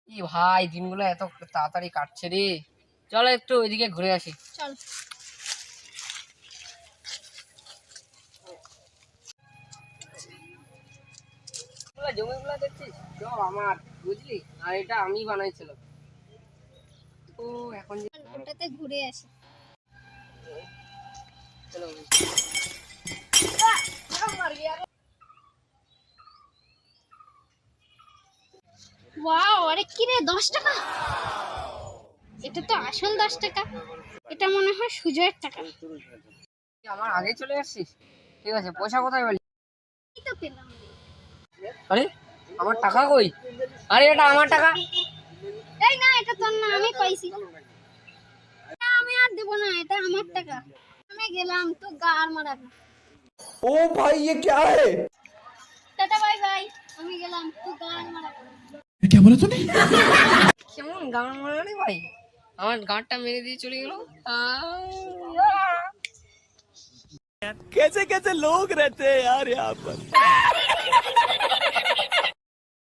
ই ভাই, দিনগুলো এত তাড়াতাড়ি কাটছে রে। চলো একটু ওইদিকে ঘুরে আসি। চল। জমিগুলো দেখছিস, সব আমার, বুঝলি? আর এটা আমি বানাইছিলাম। তো এখন যে ওটাতে ঘুরে আসি। চলো। ওয়াও, আরে কি রে, 10 টাকা? এটা তো আসল 10 টাকা। এটা মনে হয় সুজয়ের টাকা। আমার আগে চলে আসছিস? ঠিক আছে, পয়সা কোথায় বলি? এই তো পেলাম। আরে আমার টাকা কই? আরে এটা আমার টাকা। এই না, এটা তোর না, আমি পাইছি। আমি আর দেব না, এটা আমার টাকা। আমি গেলাম তো গার মারা। ओ भाई ये क्या है? টাটা বাই বাই, আমি গেলাম তো গার মারা। क्या बोला तूने? কেমন গান মারা রে ভাই, আমার গাঁটটা মেরে দিয়ে চলে গেল। कैसे कैसे लोग रहते हैं यार यहाँ पर।